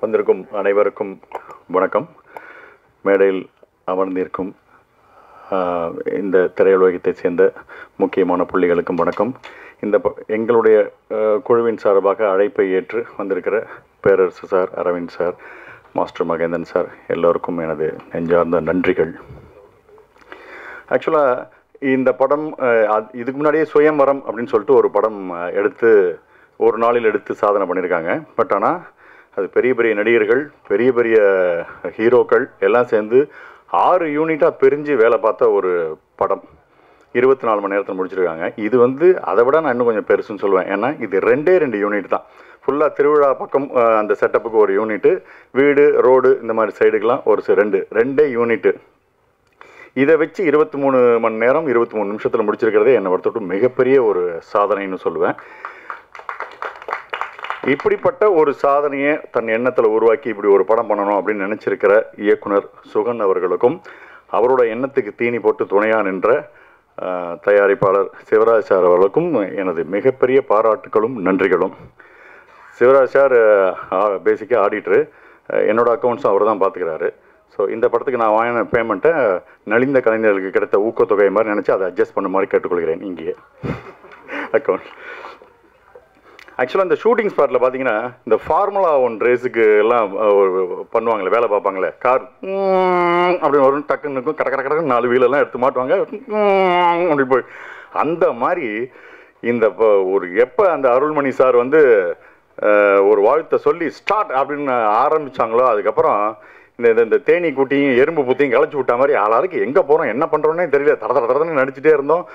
வந்திருக்கும் அனைவருக்கும் வணக்கம். மேடையில் அமர்ந்திருக்கும் இந்த திரையுலகத்தைச் சேர்ந்த முக்கியமான புள்ளிகளுக்கும் வணக்கம். எங்களுடைய குழுவின் சார்பாக அழைப்பை ஏற்று வந்திருக்கிற Perarasu sir, Arvind sir, master Mahendran sir எல்லோருக்கும் எனது நெஞ்சார்ந்த நன்றிகள். ஆக்சுவலாக இந்த படம் இதுக்கு முன்னாடியே சுயம்வரம் அப்படின்னு சொல்லிட்டு ஒரு படம் எடுத்து ஒரு நாளில் எடுத்து சாதனை பண்ணியிருக்காங்க. பட் ஆனால் அது பெரிய பெரிய நடிகர்கள், பெரிய பெரிய ஹீரோக்கள் எல்லாம் சேர்ந்து 6 யூனிட்டாக பிரிஞ்சு வேலை பார்த்த ஒரு படம் 24 மணி நேரத்தில் முடிச்சிருக்காங்க. இது அதை விட நான் இன்னும் கொஞ்சம் பெருசுன்னு சொல்லுவேன். ஏன்னா இது 2 யூனிட் தான். ஃபுல்லாக திருவிழா பக்கம் அந்த செட்டப்புக்கு ஒரு யூனிட்டு, வீடு ரோடு இந்த மாதிரி சைடுக்கெலாம் ஒரு 2 யூனிட்டு. இதை வச்சு 23 மணி நேரம் 23 நிமிஷத்தில் முடிச்சிருக்கிறதே என்னை பொறுத்தவரைக்கும் மிகப்பெரிய ஒரு சாதனைன்னு சொல்லுவேன். இப்படிப்பட்ட ஒரு சாதனையை தன் எண்ணத்தில் உருவாக்கி இப்படி ஒரு படம் பண்ணணும் அப்படின்னு நினச்சிருக்கிற இயக்குனர் சுகன் அவர்களுக்கும், அவரோட எண்ணத்துக்கு தீனி போட்டு துணையாக நின்ற தயாரிப்பாளர் சிவராஜ் சார் அவர்களுக்கும் எனது மிகப்பெரிய பாராட்டுகளும் நன்றிகளும். சிவராஜ் சார் பேசிக்காக ஆடிட்டரு, என்னோடய அக்கௌண்ட்ஸும் அவர் தான் பார்த்துக்கிறாரு. ஸோ இந்த படத்துக்கு நான் வாங்கின பேமெண்ட்டை நலிந்த கலைஞர்களுக்கு கிடைத்த ஊக்கத்தொகை மாதிரி நினச்சி அதை அட்ஜஸ்ட் பண்ண மாதிரி கேட்டுக்கொள்கிறேன். இங்கேயே அக்கௌண்ட். ஆக்சுவலாக இந்த ஷூட்டிங் ஸ்பாட்டில் பார்த்தீங்கன்னா இந்த ஃபார்முலா 1 ரேஸுக்கு எல்லாம் பண்ணுவாங்களே, வேலை பார்ப்பாங்களே, கார் அப்படின்னு வரும், டக்குன்னு இருக்கும், கடற்கடன்னு 4 வீலெல்லாம் எடுத்து மாட்டுவாங்க, அப்படி போய் அந்த மாதிரி இந்த எப்போ அந்த அருள்மணி சார் ஒரு வாழ்த்தை சொல்லி ஸ்டார்ட் அப்படின்னு ஆரம்பித்தாங்களோ, அதுக்கப்புறம் இந்த தேனி குட்டியும் எறும்பு புத்தியும் களைச்சி விட்டா மாதிரி ஆளாளுக்கு எங்கே போகிறோம் என்ன பண்ணுறோன்னே தெரியல, தடன்னு நடிச்சிட்டே இருந்தோம்.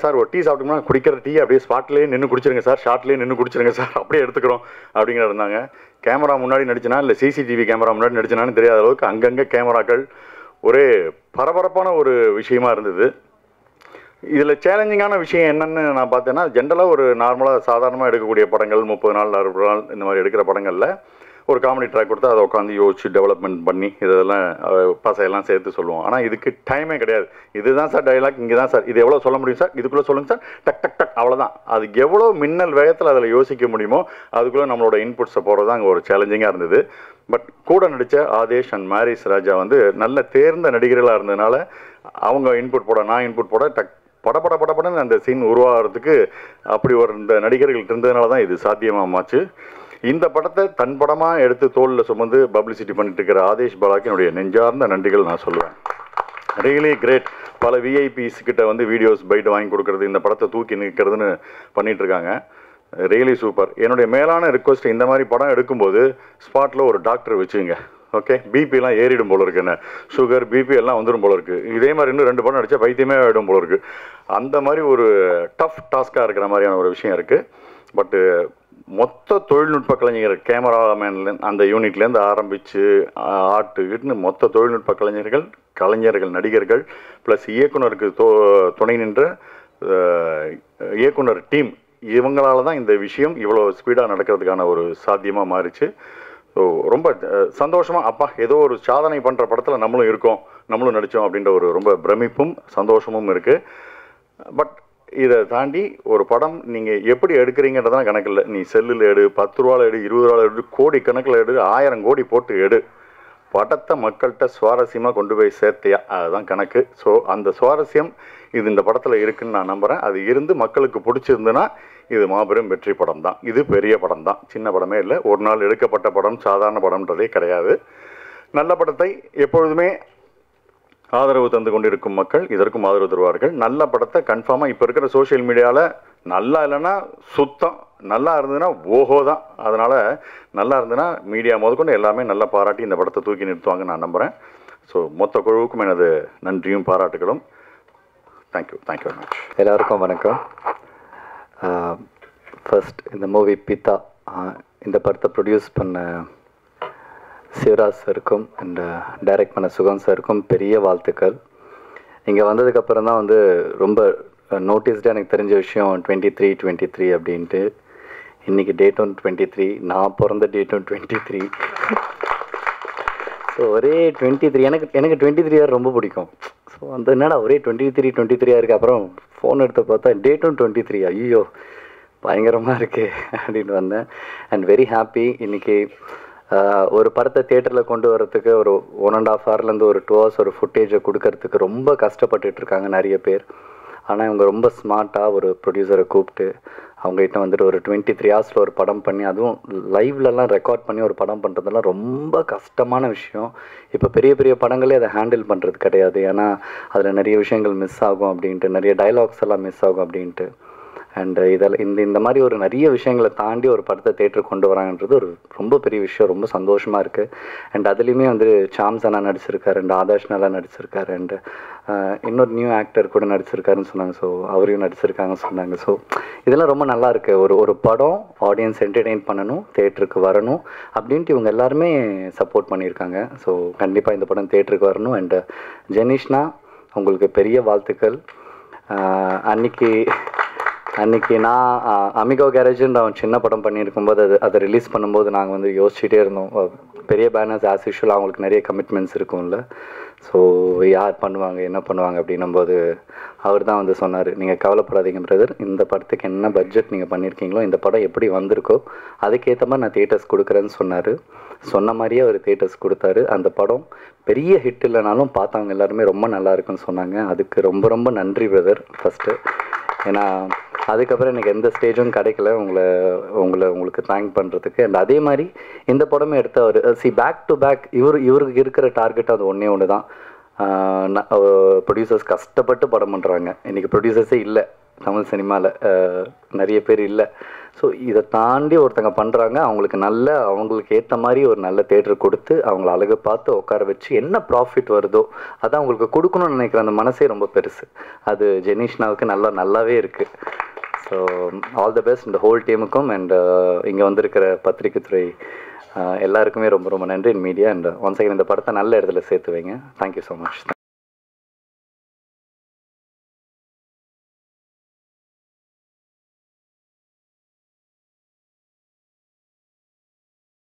சார் ஒரு டீ சாப்பிட்டோம்னா குடிக்கிற டீ அப்படியே ஸ்பாட்லேயே நின்று குடிச்சிருங்க சார், ஷார்ட்லேயே நின்று குடிச்சிருங்க சார், அப்படியே எடுத்துக்கிறோம் அப்படிங்கிற இருந்தாங்க. கேமரா முன்னாடி நடிச்சினா இல்லை சிசிடிவி கேமரா முன்னாடி நடிச்சினான்னு தெரியாத அளவுக்கு அங்கங்கே கேமராக்கள், ஒரே பரபரப்பான ஒரு விஷயமா இருந்தது. இதில் சேலஞ்சிங்கான விஷயம் என்னென்னு நான் பார்த்தேன்னா, ஜென்ரலாக ஒரு நார்மலாக சாதாரணமாக எடுக்கக்கூடிய படங்கள் 30 நாள் 60 நாள் இந்த மாதிரி எடுக்கிற படங்களில் ஒரு காமெடி ட்ராக் கொடுத்து அதை உட்காந்து யோசிச்சு டெவலப்மெண்ட் பண்ணி இதெல்லாம் பசையெல்லாம் சேர்த்து சொல்லுவோம். ஆனால் இதுக்கு டைமே கிடையாது. இதுதான் சார் டைலாக், இங்கே தான் சார், இது எவ்வளோ சொல்ல முடியும் சார், இதுக்குள்ளே சொல்லுங்கள் சார், டக் டக் டக், அவ்வளோதான். அதுக்கு எவ்வளோ மின்னல் வேகத்தில் அதில் யோசிக்க முடியுமோ அதுக்குள்ளே நம்மளோட இன்புட்ஸை போகிறது தான் அங்கே ஒரு சேலஞ்சிங்காக இருந்தது. பட் கூட நடித்த ஆதேஷ் அண்ட் மாரிஸ் ராஜா நல்ல தேர்ந்த நடிகர்களாக இருந்ததுனால அவங்க இன்புட் போட, நான் இன்புட் போட, படன்னு அந்த சீன் உருவாகிறதுக்கு அப்படி ஒரு இந்த நடிகர்கள் இருந்ததுனால தான் இது சாத்தியமாச்சு. இந்த படத்தை தன் படமாக எடுத்து தோளில் சுமந்து பப்ளிசிட்டி பண்ணிட்டு இருக்கிற ஆதேஷ் பாலாக்கு என்னுடைய நெஞ்சார்ந்த நன்றிகள் நான் சொல்லுவேன். Really great. பல விஐபிஸ் கிட்ட வீடியோஸ் பைட் வாங்கி கொடுக்கறது, இந்த படத்தை தூக்கி நிற்கிறதுன்னு பண்ணிகிட்ருக்காங்க. Really super. என்னுடைய மேலான ரிக்வஸ்ட், இந்த மாதிரி படம் எடுக்கும்போது ஸ்பாட்டில் ஒரு டாக்டர் வச்சுங்க. ஓகே, பிபிலாம் ஏறிடும் போல இருக்கு, என்ன சுகர் பிபி எல்லாம் வந்துடும் போல இருக்குது. இதே மாதிரி இன்னும் 2 படம் அடித்தா பைத்தியமே ஆகிடும் போல இருக்குது. அந்த மாதிரி ஒரு டஃப் டாஸ்காக இருக்கிற மாதிரியான ஒரு விஷயம் இருக்குது. பட்டு மொத்த தொழில்நுட்ப கலைஞர்கள், கேமராமேன்ல அந்த யூனிட்லேருந்து ஆரம்பித்து ஆட்டுக்கிட்டுன்னு மொத்த தொழில்நுட்ப கலைஞர்கள் நடிகர்கள் ப்ளஸ் இயக்குனருக்கு துணை நின்ற இயக்குனர் டீம், இவங்களால தான் இந்த விஷயம் இவ்வளோ ஸ்பீடாக நடக்கிறதுக்கான ஒரு சாத்தியமாக மாறிச்சு. ஸோ ரொம்ப சந்தோஷமாக, அப்பா ஏதோ ஒரு சாதனை பண்ணுற படத்தில் நம்மளும் இருக்கோம், நம்மளும் நடித்தோம் அப்படின்ற ஒரு ரொம்ப பிரமிப்பும் சந்தோஷமும் இருக்குது. பட் இதை தாண்டி ஒரு படம் நீங்கள் எப்படி எடுக்கிறீங்கன்றதான் கணக்கு இல்லை. நீ செல்லில் எடு, 10 ரூபாவில் எடு, 20 ரூபாவில் எடு, கோடி கணக்கில் எடு, 1000 கோடி போட்டு எடு, படத்தை மக்கள்கிட்ட சுவாரஸ்யமாக கொண்டு போய் சேர்த்தியா, அதுதான் கணக்கு. ஸோ அந்த சுவாரஸ்யம் இந்த படத்தில் இருக்குதுன்னு நான் நம்புகிறேன். அது இருந்து மக்களுக்கு பிடிச்சிருந்துன்னா இது மாபெரும் வெற்றி படம் தான். இது பெரிய படம் தான், சின்ன படமே இல்லை. ஒரு நாள் எடுக்கப்பட்ட படம், சாதாரண படம்ன்றதே கிடையாது. நல்ல படத்தை எப்பொழுதுமே ஆதரவு தந்து கொண்டிருக்கும் மக்கள் இதற்கும் ஆதரவு தருவார்கள். நல்ல படத்தை கன்ஃபார்மாக இப்போ இருக்கிற சோஷியல் மீடியாவில் நல்லா இல்லைன்னா சுத்தம், நல்லா இருந்ததுன்னா ஓஹோ தான். அதனால் நல்லா இருந்ததுன்னா மீடியா முதற்கொண்டு எல்லாமே நல்லா பாராட்டி இந்த படத்தை தூக்கி நிறுத்துவாங்கன்னு நான் நம்புகிறேன். ஸோ மொத்த குழுவுக்கும் எனது நன்றியும் பாராட்டுகளும். Thank you very much. எல்லாருக்கும் வணக்கம். ஃபர்ஸ்ட் இந்த மூவி பித்தா, இந்த படத்தை ப்ரொடியூஸ் பண்ண சிவராஜ் சாருக்கும் அண்ட் டைரக்ட் பண்ண சுகன் சாருக்கும் பெரிய வாழ்த்துக்கள். இங்கே வந்ததுக்கப்புறம் தான் ரொம்ப நோட்டீஸ்டாக எனக்கு தெரிஞ்ச விஷயம் 23 அப்படின்ட்டு. இன்றைக்கி டேட்டும் 23, நான் பிறந்த டேட்டும் 23. ஸோ ஒரே 23, எனக்கு 23 இயர் ரொம்ப பிடிக்கும். ஸோ என்னடா ஒரே 23 இருக்குது. அப்புறம் ஃபோன் எடுத்து பார்த்தா டேட்டும் 23, ஐயோ பயங்கரமாக இருக்குது அப்படின்னு வந்தேன். And very happy. இன்றைக்கி ஒரு படத்தை தியேட்டரில் கொண்டு வரத்துக்கு ஒரு 1.5 ஹவர்லேருந்து ஒரு 2 ஹவர்ஸ் ஒரு ஃபுட்டேஜை கொடுக்கறதுக்கு ரொம்ப கஷ்டப்பட்டுட்ருக்காங்க நிறைய பேர். ஆனால் இவங்க ரொம்ப ஸ்மார்ட்டாக ஒரு ப்ரொடியூசரை கூப்பிட்டு அவங்ககிட்ட வந்துட்டு ஒரு 23 ஹவர்ஸில் ஒரு படம் பண்ணி, அதுவும் லைவ்லலாம் ரெக்கார்ட் பண்ணி ஒரு படம் பண்ணுறதெல்லாம் ரொம்ப கஷ்டமான விஷயம். இப்போ பெரிய பெரிய படங்களே அதை ஹேண்டில் பண்ணுறது கிடையாது. ஏன்னா அதில் நிறைய விஷயங்கள் மிஸ் ஆகும் அப்படின்ட்டு, நிறைய டைலாக்ஸ் எல்லாம் மிஸ் ஆகும் அப்படின்ட்டு. அண்டு இதில் இந்த மாதிரி ஒரு நிறைய விஷயங்களை தாண்டி ஒரு படத்தை தேட்டருக்கு கொண்டு வராங்கன்றது ஒரு ரொம்ப பெரிய விஷயம். ரொம்ப சந்தோஷமாக இருக்குது. அண்ட் அதுலேயுமே வந்து சாம்ஸ் அண்ணா நடிச்சிருக்காரு, அண்ட் ஆதாஷ் நல்லா நடிச்சிருக்காரு, அண்டு இன்னொரு நியூ ஆக்டர் கூட நடிச்சிருக்காருன்னு சொன்னாங்க. ஸோ அவரையும் நடிச்சிருக்காங்கன்னு சொன்னாங்க. ஸோ இதெல்லாம் ரொம்ப நல்லா இருக்குது. ஒரு படம் ஆடியன்ஸ் என்டர்டெயின் பண்ணணும், தேட்டருக்கு வரணும் அப்படின்ட்டு இவங்க எல்லாருமே சப்போர்ட் பண்ணியிருக்காங்க. ஸோ கண்டிப்பாக இந்த படம் தேட்டருக்கு வரணும். அண்டு ஜெனிஷ்னா உங்களுக்கு பெரிய வாழ்த்துக்கள். அன்றைக்கி நான் அமிகோ கேரேஜுன்ற அவன் சின்ன படம் பண்ணியிருக்கும்போது அதை ரிலீஸ் பண்ணும்போது நாங்கள் வந்து யோசிச்சுட்டே இருந்தோம். பெரிய பேனர்ஸ் ஆஸ் யூஷுவல் அவங்களுக்கு நிறைய கமிட்மெண்ட்ஸ் இருக்கும்ல. ஸோ யார் பண்ணுவாங்க என்ன பண்ணுவாங்க அப்படின்னும்போது அவர் தான் வந்து சொன்னார், நீங்கள் கவலைப்படாதீங்க பிரதர், இந்த படத்துக்கு என்ன பட்ஜெட் நீங்கள் பண்ணியிருக்கீங்களோ, இந்த படம் எப்படி வந்திருக்கோ அதுக்கேற்ற மாதிரி நான் தியேட்டர்ஸ் கொடுக்குறேன்னு சொன்னார். சொன்ன மாதிரியே அவர் தியேட்டர்ஸ் கொடுத்தாரு. அந்த படம் பெரிய ஹிட் இல்லைனாலும் பார்த்தவங்க எல்லாருமே ரொம்ப நல்லா இருக்குன்னு சொன்னாங்க. அதுக்கு ரொம்ப ரொம்ப நன்றி பிரதர் ஃபஸ்ட்டு. ஏன்னா அதுக்கப்புறம் எனக்கு எந்த ஸ்டேஜும் கிடைக்கல உங்களுக்கு தேங்க் பண்ணுறதுக்கு. அண்ட் அதே மாதிரி இந்த படமே எடுத்து அவர் பேக் டு பேக் இவருக்கு இருக்கிற டார்கெட் அது ஒன்று தான். ப்ரொடியூசர்ஸ் கஷ்டப்பட்டு படம் பண்ணுறாங்க. இன்றைக்கி ப்ரொடியூசர்ஸே இல்லை தமிழ் சினிமாவில், நிறைய பேர் இல்லை. ஸோ இதை தாண்டி ஒருத்தங்க பண்ணுறாங்க. அவங்களுக்கு ஏற்ற மாதிரி ஒரு நல்ல தேட்டர் கொடுத்து அவங்கள அழகு பார்த்து உட்கார வச்சு என்ன ப்ராஃபிட் வருதோ அதை அவங்களுக்கு கொடுக்கணும்னு நினைக்கிற அந்த மனசே ரொம்ப பெருசு. அது ஜெனிஷ்னாவுக்கு நல்லாவே இருக்குது. ஸோ ஆல் த பெஸ்ட் இந்த ஹோல் டீமுக்கும். அண்ட் இங்கே வந்திருக்கிற பத்திரிகை துறை எல்லாருக்குமே ரொம்ப ரொம்ப நன்றி. மீடியா அண்ட் ஒன்ஸ் அகைன் இந்த படத்தை நல்ல இடத்துல சேர்த்து வைங்க. Thank you so much.